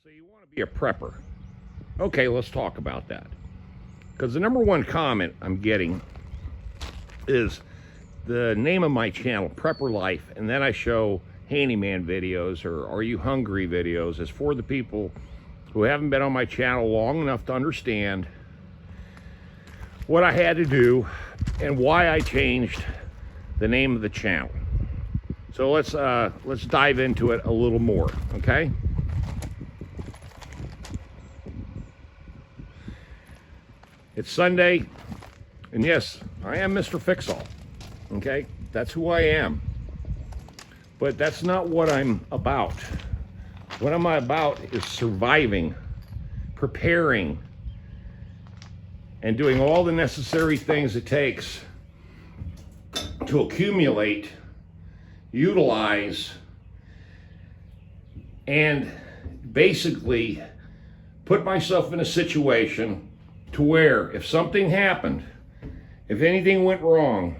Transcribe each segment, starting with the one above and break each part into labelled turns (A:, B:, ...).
A: So you want to be a prepper. Okay, let's talk about that. Because the number one comment I'm getting is the name of my channel, Prepper Life, and then I show handyman videos or Are You Hungry videos is for the people who haven't been on my channel long enough to understand what I had to do and why I changed the name of the channel. So let's dive into it a little more, okay? It's Sunday, and yes, I am Mr. Fix-All, okay? That's who I am. But that's not what I'm about. What I'm about is surviving, preparing, and doing all the necessary things it takes to accumulate, utilize, and basically put myself in a situation to where if something happened, if anything went wrong,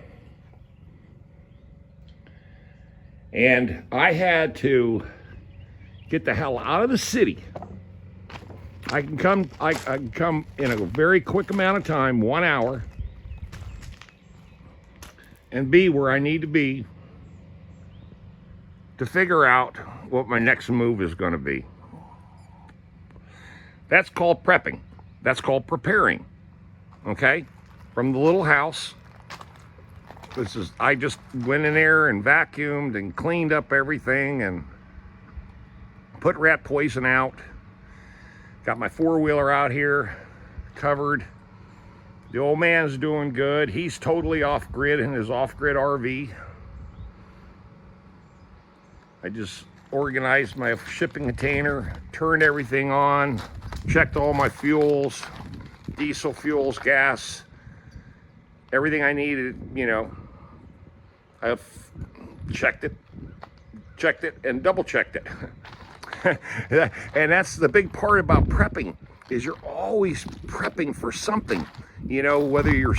A: and I had to get the hell out of the city, I can come in a very quick amount of time, 1 hour, and be where I need to be to figure out what my next move is going to be. That's called prepping. That's called preparing, okay? From the little house, I just went in there and vacuumed and cleaned up everything and put rat poison out. Got my four-wheeler out here covered. The old man's doing good. He's totally off-grid in his off-grid RV. I just organized my shipping container, turned everything on, checked all my fuels, diesel fuels, gas, everything I needed, you know. I've checked it, and double-checked it. And that's the big part about prepping, is you're always prepping for something. You know, whether you're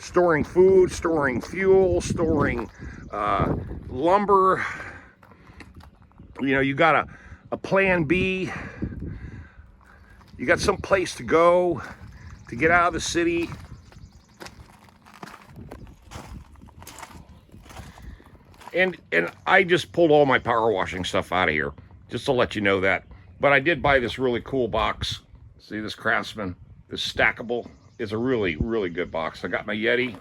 A: storing food, storing fuel, storing lumber, you know, you got a plan B. You got some place to go to get out of the city. And I just pulled all my power washing stuff out of here, just to let you know that. But I did buy this really cool box. See this Craftsman, this stackable. It's a really, really good box. I got my Yeti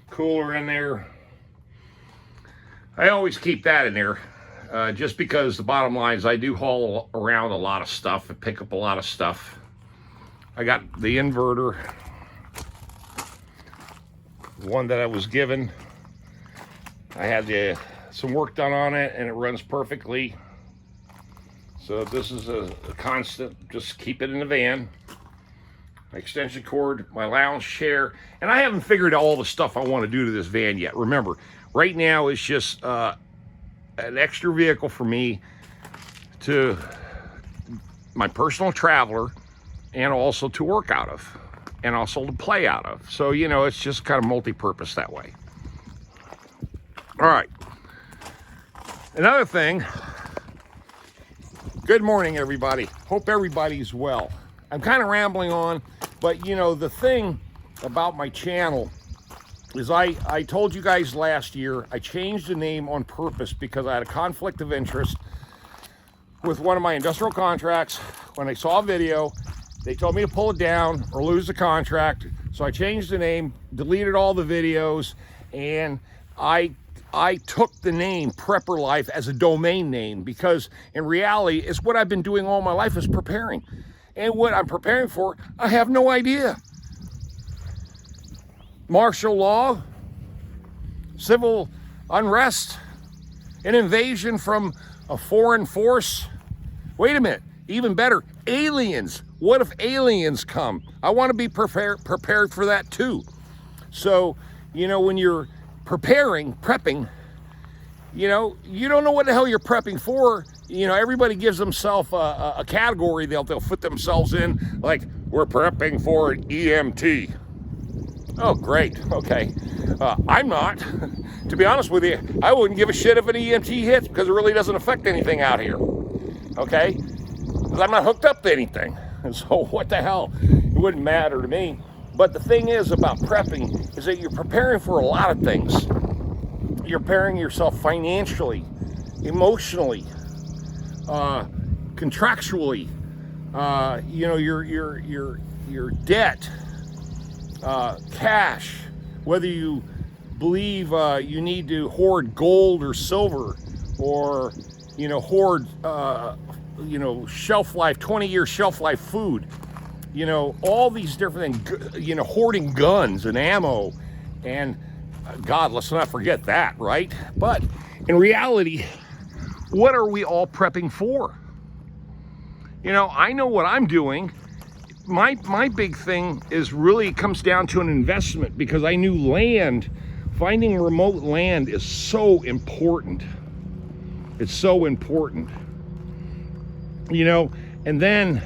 A: cooler in there. I always keep that in there. Just because the bottom line is I do haul around a lot of stuff and pick up a lot of stuff. I got the inverter, the one that I was given. I had some work done on it and it runs perfectly. So this is a constant, just keep it in the van. My extension cord, my lounge chair, and I haven't figured out all the stuff I want to do to this van yet. Remember, right now it's just an extra vehicle for me to my personal traveler and also to work out of and also to play out of. So, you know, it's just kind of multi-purpose that way. All right. Another thing, good morning, everybody. Hope everybody's well. I'm kind of rambling on, but you know, the thing about my channel is I told you guys last year, I changed the name on purpose because I had a conflict of interest with one of my industrial contracts. When I saw a video, they told me to pull it down or lose the contract. So I changed the name, deleted all the videos, and I took the name Prepper Life as a domain name because in reality, it's what I've been doing all my life is preparing. And what I'm preparing for, I have no idea. Martial law, civil unrest, an invasion from a foreign force. Wait a minute, even better, aliens. What if aliens come? I want to be prepared for that too. So, you know, when you're prepping, you know, you don't know what the hell you're prepping for. You know, everybody gives themselves a category they'll fit themselves in, like, we're prepping for an EMT. Oh, great. Okay. I'm not. To be honest with you, I wouldn't give a shit if an EMT hits because it really doesn't affect anything out here. Okay? because I'm not hooked up to anything. And so what the hell? It wouldn't matter to me. But the thing is about prepping is that you're preparing for a lot of things. You're preparing yourself financially, emotionally, contractually, you know, your debt, cash, whether you believe you need to hoard gold or silver, or, you know, hoard, you know, shelf life, 20-year shelf life food, you know, all these different things, you know, hoarding guns and ammo, and God, let's not forget that, right? But in reality, what are we all prepping for? You know, I know what I'm doing. My big thing is really comes down to an investment, because I knew land, finding remote land is so important. It's so important. You know, and then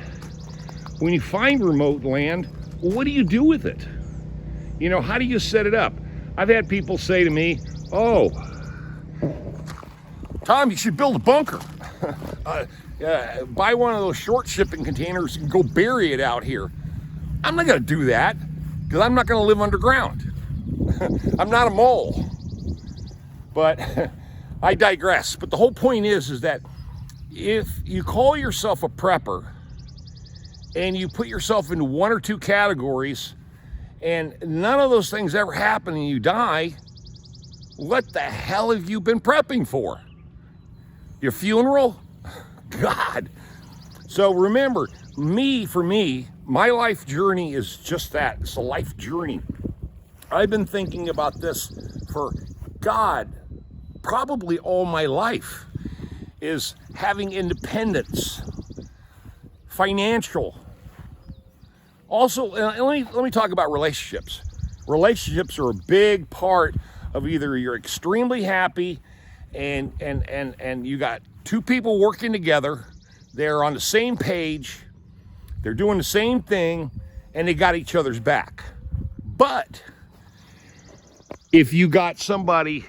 A: when you find remote land, what do you do with it? You know, how do you set it up? I've had people say to me, oh, Tom, you should build a bunker. Buy one of those short shipping containers and go bury it out here. I'm not gonna do that, because I'm not gonna live underground. I'm not a mole. But I digress. But the whole point is that if you call yourself a prepper and you put yourself into one or two categories and none of those things ever happen and you die, what the hell have you been prepping for? Your funeral? God. So remember, for me, my life journey is just that. It's a life journey. I've been thinking about this for, God, probably all my life, is having independence, financial. Also, let me talk about relationships. Relationships are a big part of either you're extremely happy and you got two people working together, they're on the same page, they're doing the same thing, and they got each other's back. But if you got somebody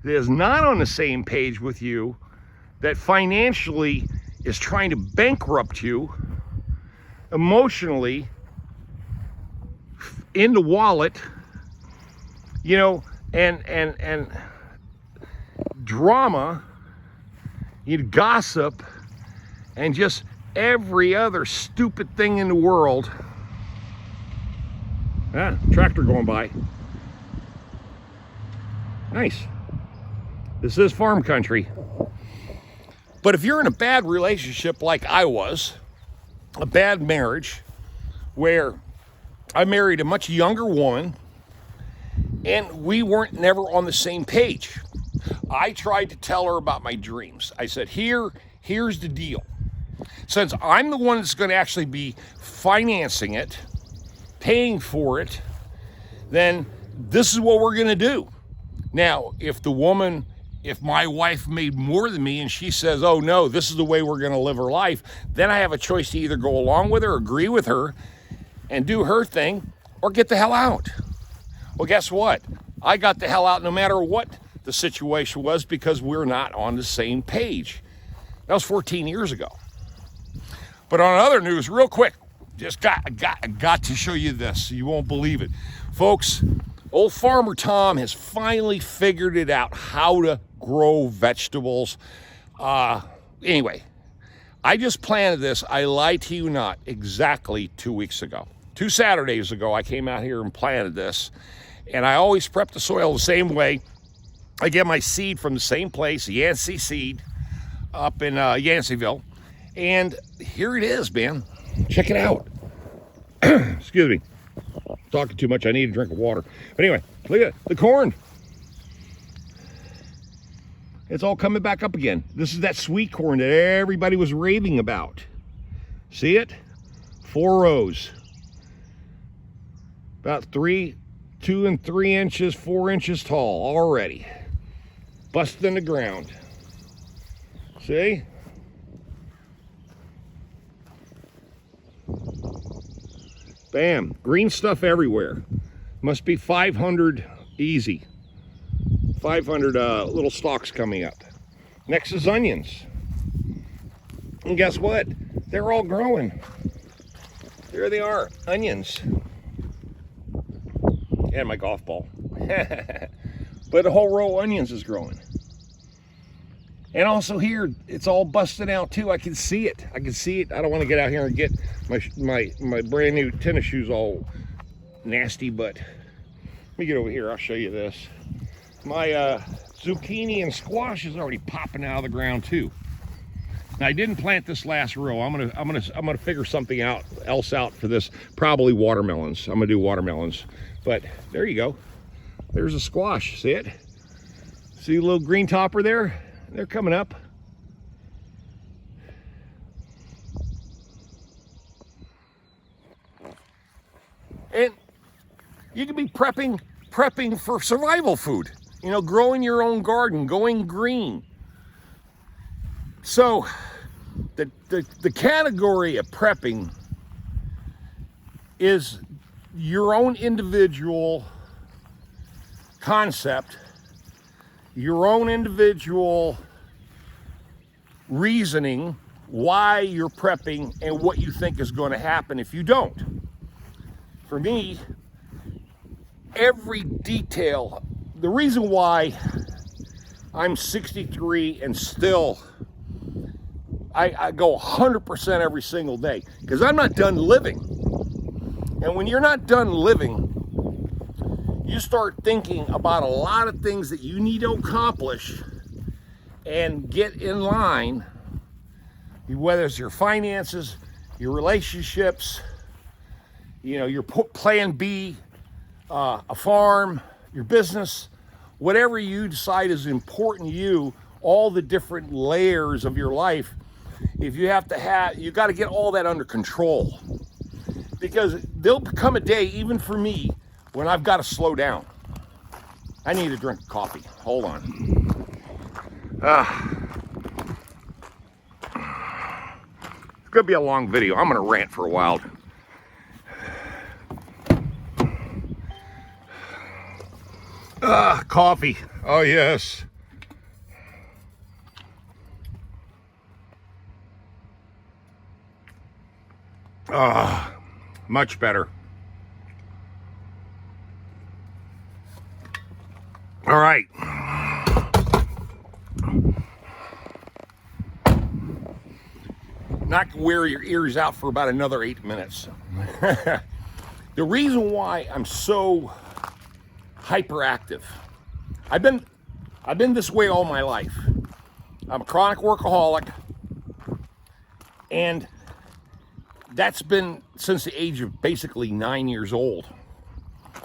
A: that is not on the same page with you, that financially is trying to bankrupt you, emotionally, in the wallet, you know, and drama, you'd gossip, and just every other stupid thing in the world. Ah, tractor going by. Nice. This is farm country. But if you're in a bad relationship like I was, a bad marriage, where I married a much younger woman and we weren't never on the same page. I tried to tell her about my dreams. I said, here's the deal. Since I'm the one that's going to actually be financing it, paying for it, then this is what we're going to do. Now, if my wife made more than me and she says, oh no, this is the way we're going to live her life, then I have a choice to either go along with her, agree with her, and do her thing, or get the hell out. Well, guess what? I got the hell out no matter what the situation was, because we're not on the same page. That was 14 years ago. But on other news, real quick, just got to show you this. You won't believe it. Folks, old Farmer Tom has finally figured it out, how to grow vegetables. Anyway, I just planted this, I lie to you not, exactly 2 weeks ago. 2 Saturdays ago, I came out here and planted this. And I always prep the soil the same way. I get my seed from the same place, Yancey Seed, up in Yanceyville. And here it is, man. Check it out. Excuse me. Talking too much, I need a drink of water. But anyway, look at the corn. It's all coming back up again. This is that sweet corn that everybody was raving about. See it? 4 rows. About 2 and 3 inches, 4 inches tall already. Busted in the ground. See? Bam, green stuff everywhere. Must be 500 easy. 500 little stalks coming up. Next is onions. And guess what? They're all growing. There they are, onions. And my golf ball. But a whole row of onions is growing. And also here, it's all busted out too. I can see it. I can see it. I don't want to get out here and get my brand new tennis shoes all nasty, but let me get over here. I'll show you this. My zucchini and squash is already popping out of the ground too. Now, I didn't plant this last row. I'm gonna figure something else out for this. Probably watermelons. I'm gonna do watermelons. But there you go. There's a squash. See it? See a little green topper there? They're coming up. And you can be prepping for survival food. You know, growing your own garden, going green. So the category of prepping is your own individual concept, your own individual reasoning why you're prepping and what you think is going to happen if you don't. For me, every detail, the reason why I'm 63 and still I go 100% every single day, because I'm not done living. And when you're not done living, you start thinking about a lot of things that you need to accomplish and get in line, whether it's your finances, your relationships, you know, your plan B, a farm, your business, whatever you decide is important to you, all the different layers of your life. If you you got to get all that under control, because there'll come a day, even for me, when I've got to slow down. I need a drink of coffee. Hold on. It's gonna be a long video. I'm gonna rant for a while. Coffee. Oh yes. Much better. All right. Not gonna wear your ears out for about another 8 minutes. The reason why I'm so hyperactive, I've been this way all my life. I'm a chronic workaholic, and that's been since the age of basically 9 years old.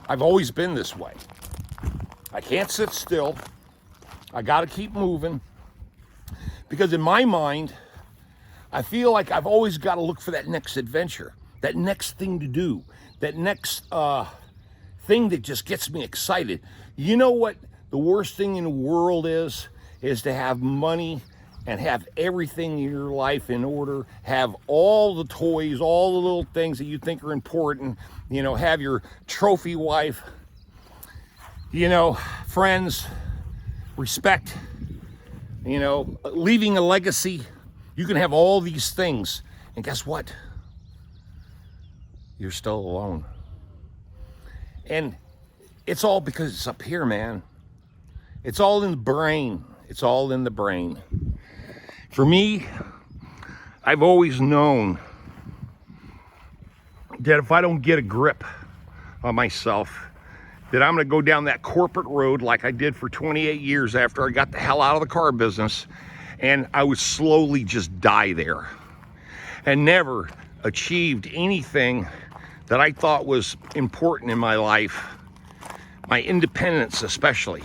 A: I've always been this way. I can't sit still. I got to keep moving, because in my mind, I feel like I've always got to look for that next adventure, that next thing to do, that next thing that just gets me excited. You know what the worst thing in the world is to have money and have everything in your life in order, have all the toys, all the little things that you think are important, you know, have your trophy wife, you know, friends, respect, you know, leaving a legacy. You can have all these things, and guess what? You're still alone. And it's all because it's up here, man. It's all in the brain. It's all in the brain. For me, I've always known that if I don't get a grip on myself, that I'm gonna go down that corporate road like I did for 28 years after I got the hell out of the car business, and I would slowly just die there and never achieved anything that I thought was important in my life, my independence especially.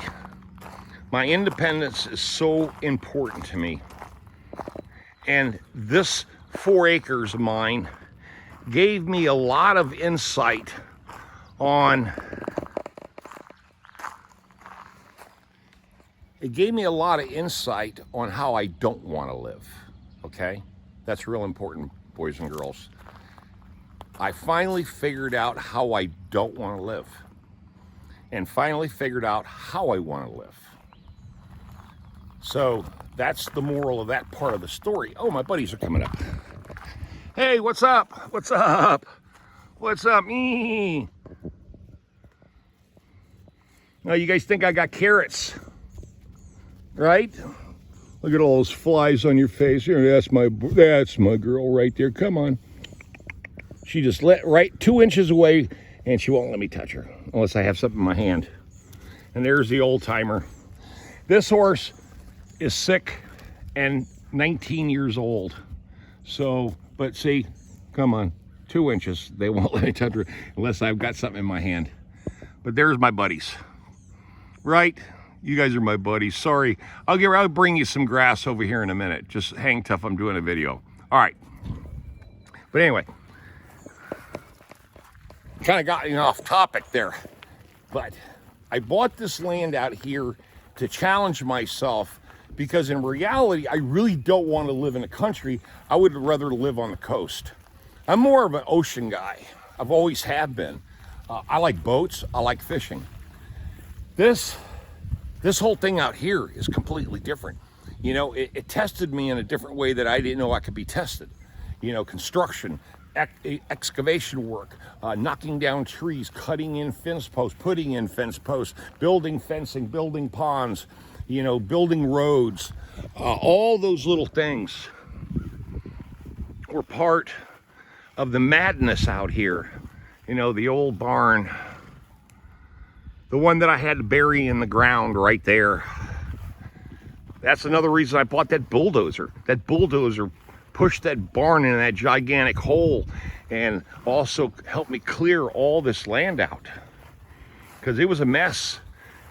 A: My independence is so important to me. And this 4 acres of mine gave me a lot of insight on, how I don't want to live, okay? That's real important, boys and girls. I finally figured out how I don't want to live, and finally figured out how I want to live. So that's the moral of that part of the story. Oh, my buddies are coming up. Hey, what's up? What's up? What's up? Me. Now you guys think I got carrots, right? Look at all those flies on your face. Here, that's my girl right there. Come on. She just let right 2 inches away, and she won't let me touch her unless I have something in my hand. And there's the old timer. This horse is sick and 19 years old. So, but see, come on, 2 inches. They won't let me touch her unless I've got something in my hand. But there's my buddies, right? You guys are my buddies. Sorry, I'll bring you some grass over here in a minute. Just hang tough, I'm doing a video. All right. But anyway, kind of got off topic there. But I bought this land out here to challenge myself, because in reality, I really don't want to live in the country. I would rather live on the coast. I'm more of an ocean guy. I've always have been. I like boats, I like fishing. This whole thing out here is completely different. You know, it tested me in a different way that I didn't know I could be tested. You know, construction, excavation work, knocking down trees, cutting in fence posts, putting in fence posts, building fencing, building ponds, you know, building roads. All those little things were part of the madness out here. You know, the old barn, the one that I had to bury in the ground right there. That's another reason I bought that bulldozer. That bulldozer pushed that barn in that gigantic hole and also helped me clear all this land out, because it was a mess.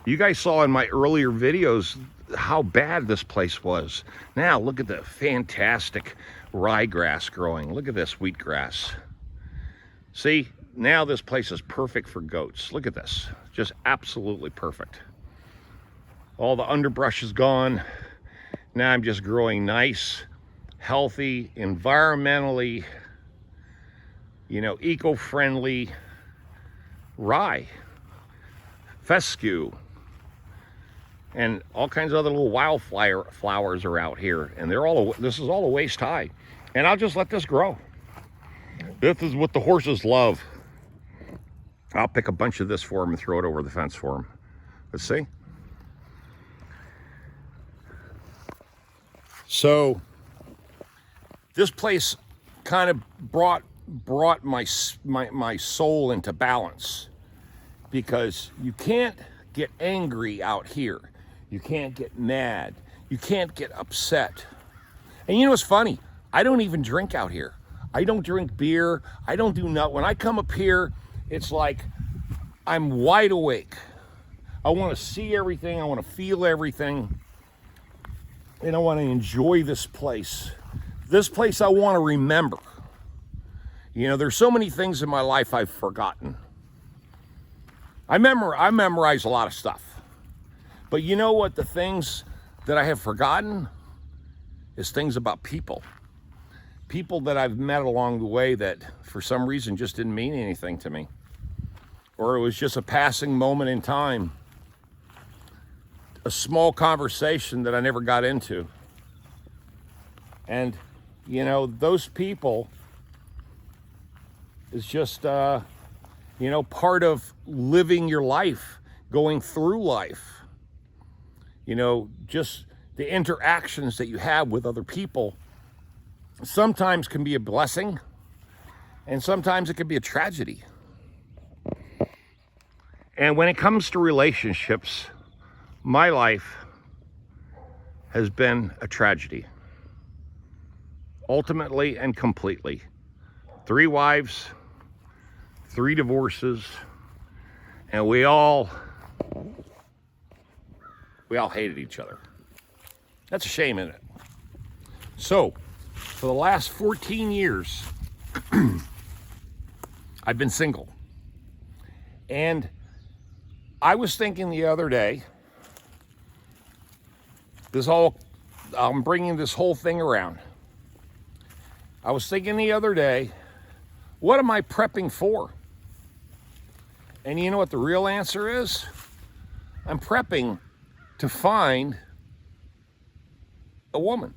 A: You guys saw in my earlier videos how bad this place was. Now look at the fantastic ryegrass growing. Look at this wheatgrass. See, now this place is perfect for goats. Look at this, just absolutely perfect. All the underbrush is gone. Now I'm just growing nice, healthy, environmentally, you know, eco-friendly rye, fescue, and all kinds of other little wildflower flowers are out here, and this is all a waist high, and I'll just let this grow. This is what the horses love. I'll pick a bunch of this for them and throw it over the fence for them. Let's see. So this place kind of brought my soul into balance, because you can't get angry out here. You can't get mad. You can't get upset. And you know what's funny? I don't even drink out here. I don't drink beer. I don't do nothing. When I come up here, it's like I'm wide awake. I want to see everything. I want to feel everything. And I want to enjoy this place. This place I want to remember. You know, there's so many things in my life I've forgotten. I memorize a lot of stuff. But you know what? The things that I have forgotten is things about people. People that I've met along the way that for some reason just didn't mean anything to me. Or it was just a passing moment in time. A small conversation that I never got into. And, you know, those people is just, you know, part of living your life, going through life. You know, just the interactions that you have with other people sometimes can be a blessing, and sometimes it can be a tragedy. And when it comes to relationships, my life has been a tragedy. Ultimately and completely. 3 wives, 3 divorces, and we all hated each other. That's a shame, isn't it? So, for the last 14 years, I've been single. And I was thinking the other day, I'm bringing this whole thing around. I was thinking the other day, what am I prepping for? And you know what the real answer is? I'm prepping to find a woman.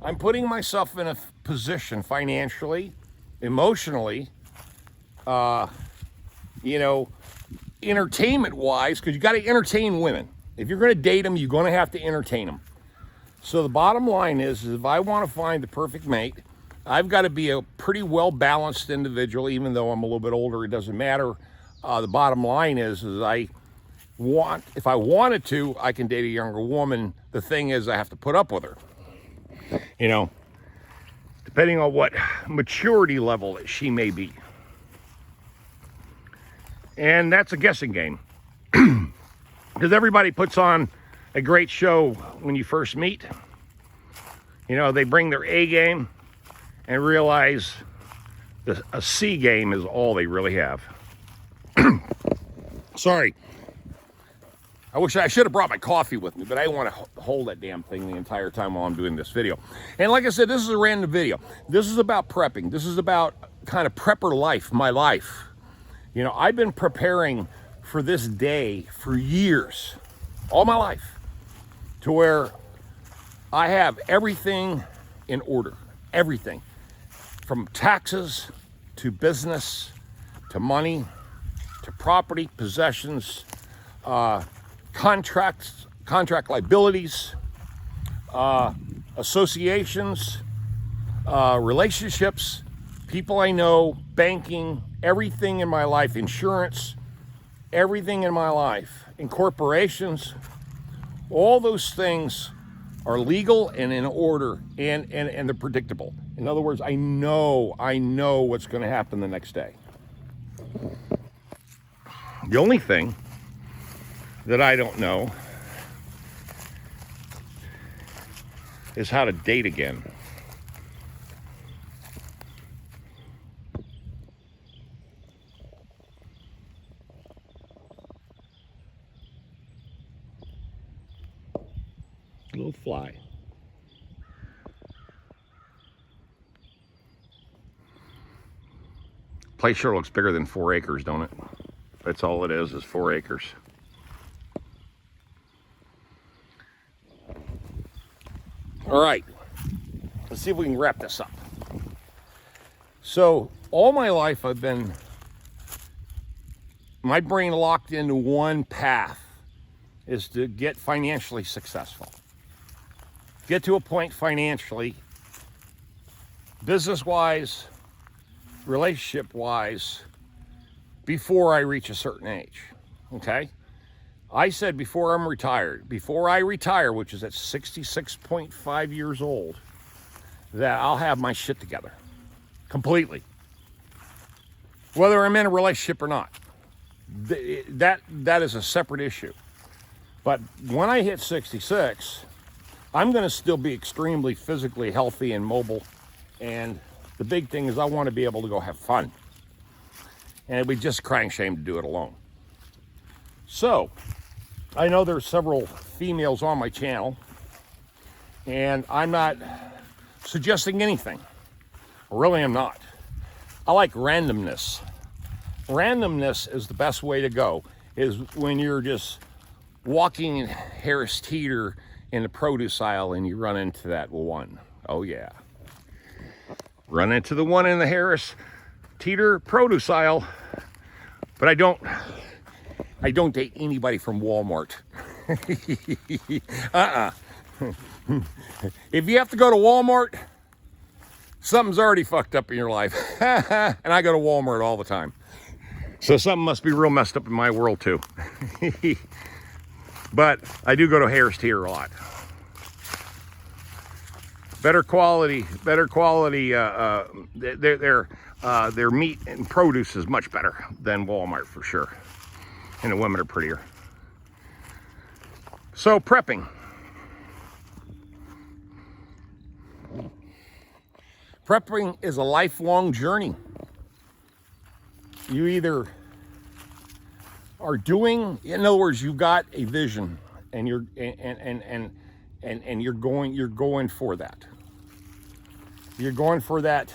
A: I'm putting myself in a position financially, emotionally, you know, entertainment-wise, because you got to entertain women. If you're going to date them, you're going to have to entertain them. So the bottom line is if I want to find the perfect mate, I've got to be a pretty well-balanced individual, even though I'm a little bit older, it doesn't matter. The bottom line is if I wanted to, I can date a younger woman. The thing is, I have to put up with her. You know, depending on what maturity level that she may be. And that's a guessing game. Because everybody puts on a great show when you first meet. You know, they bring their A game and realize a C game is all they really have. Sorry. I wish I should have brought my coffee with me, but I want to hold that damn thing the entire time while I'm doing this video. And like I said, this is a random video. This is about prepping. This is about kind of prepper life, my life. You know, I've been preparing for this day for years, all my life, to where I have everything in order, everything, from taxes to business to money to property, possessions, contract liabilities, associations, relationships, people I know, banking, everything in my life, insurance, everything in my life, incorporations, all those things are legal and in order and they're predictable. In other words, I know what's going to happen the next day. The only thing that I don't know is how to date again. Little fly. Place sure looks bigger than 4 acres, don't it? That's all it is 4 acres. All right, let's see if we can wrap this up. So all my life I've been, my brain locked into one path is to get financially successful. Get to a point financially, business-wise, relationship-wise, before I reach a certain age, okay? I said before I'm retired, before I retire, which is at 66.5 years old, that I'll have my shit together, completely. Whether I'm in a relationship or not, that is a separate issue. But when I hit 66, I'm gonna still be extremely physically healthy and mobile, and the big thing is I wanna be able to go have fun. And it'd be just a crying shame to do it alone. So, I know there's several females on my channel, and I'm not suggesting anything. I really am not. I like randomness. Randomness is the best way to go, is when you're just walking in S.H.T.F in the produce aisle and you run into that one. Oh yeah. Run into the one in the S.H.T.F produce aisle, but I don't date anybody from Walmart. If you have to go to Walmart, something's already fucked up in your life. And I go to Walmart all the time. So something must be real messed up in my world too. But I do go to S.H.T.F a lot. Better quality, their meat and produce is much better than Walmart for sure. And the women are prettier. So prepping. Prepping is a lifelong journey. You either are doing, in other words, you've got a vision and you're going for that. You're going for that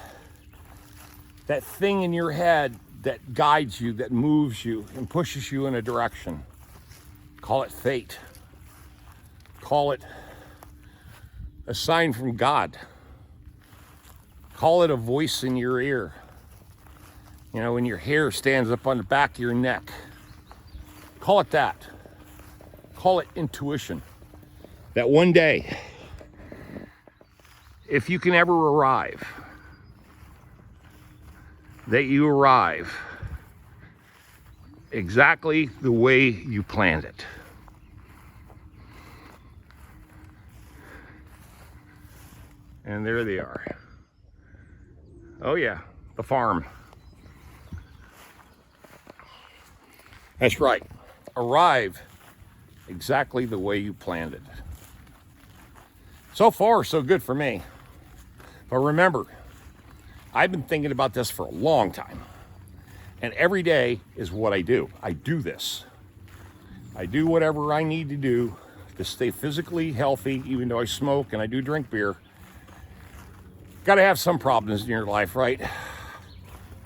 A: thing in your head that guides you, that moves you and pushes you in a direction. Call it fate. Call it a sign from God. Call it a voice in your ear. You know, when your hair stands up on the back of your neck. Call it that. Call it intuition. That one day, if you can ever arrive, that you arrive exactly the way you planned it. And there they are. Oh yeah, the farm. That's right. Arrive exactly the way you planned it. So far, so good for me. But remember, I've been thinking about this for a long time. And every day is what I do. I do this. I do whatever I need to do to stay physically healthy, even though I smoke and I do drink beer. Got to have some problems in your life, right?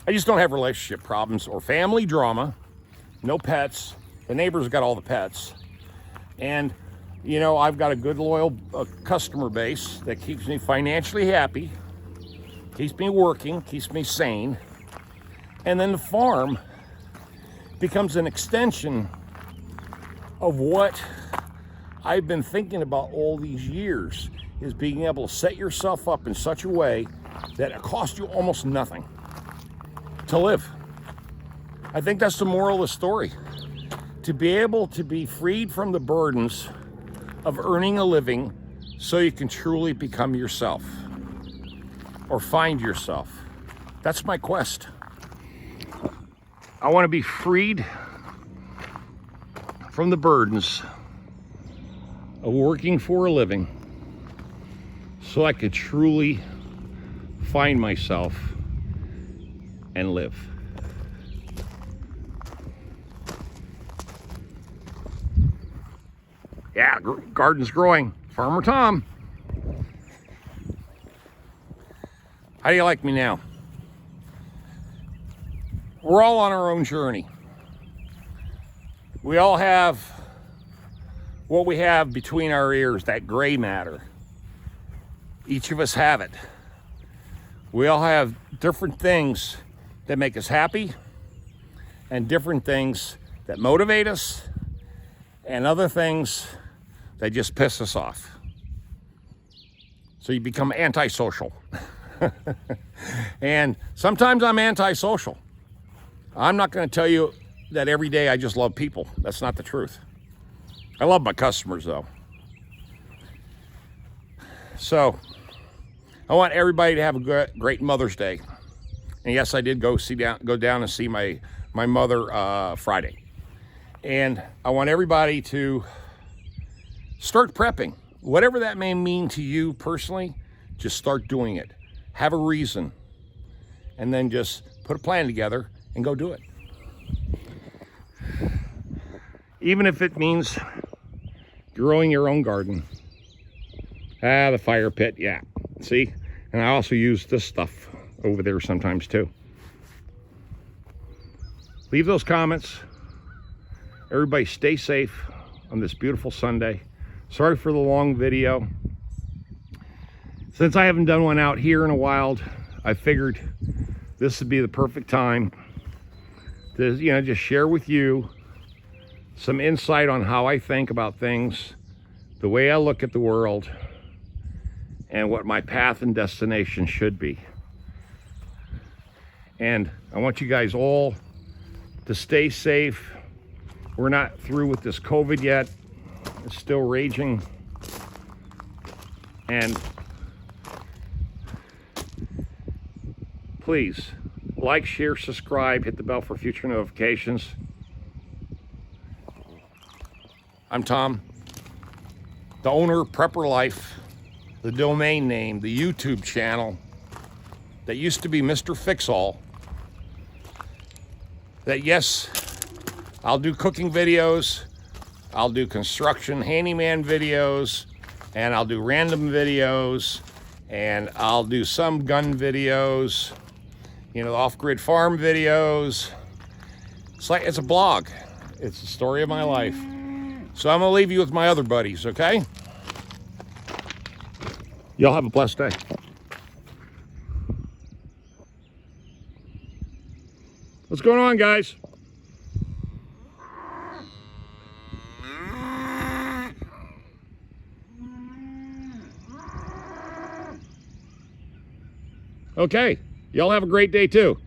A: I just don't have relationship problems or family drama. No pets. The neighbors got all the pets. And, you know, I've got a good, loyal customer base that keeps me financially happy, keeps me working, keeps me sane. And then the farm becomes an extension of what I've been thinking about all these years, is being able to set yourself up in such a way that it costs you almost nothing to live. I think that's the moral of the story. To be able to be freed from the burdens of earning a living so you can truly become yourself or find yourself. That's my quest. I want to be freed from the burdens of working for a living so I could truly find myself and live. Yeah, garden's growing. Farmer Tom. How do you like me now? We're all on our own journey. We all have what we have between our ears, that gray matter. Each of us have it. We all have different things that make us happy and different things that motivate us and other things that just piss us off. So you become antisocial. And sometimes I'm antisocial. I'm not going to tell you that every day I just love people. That's not the truth. I love my customers though. So I want everybody to have a great Mother's Day. And yes, I did go down and see my mother Friday. And I want everybody to start prepping. Whatever that may mean to you personally, just start doing it. Have a reason. And then just put a plan together and go do it. Even if it means growing your own garden. The fire pit, yeah. See? And I also use this stuff over there sometimes too. Leave those comments. Everybody stay safe on this beautiful Sunday. Sorry for the long video. Since I haven't done one out here in a while, I figured this would be the perfect time to, you know, just share with you some insight on how I think about things, the way I look at the world, and what my path and destination should be. And I want you guys all to stay safe. We're not through with this COVID yet. It's still raging. And please like, share, subscribe, hit the bell for future notifications. I'm Tom, the owner of Prepper Life, the domain name, the YouTube channel that used to be Mr. Fix-All. That yes, I'll do cooking videos, I'll do construction handyman videos, and I'll do random videos, and I'll do some gun videos, you know, off-grid farm videos. It's like, it's a blog. It's the story of my life. So I'm gonna leave you with my other buddies, okay? Y'all have a blessed day. What's going on, guys? Okay, y'all have a great day too.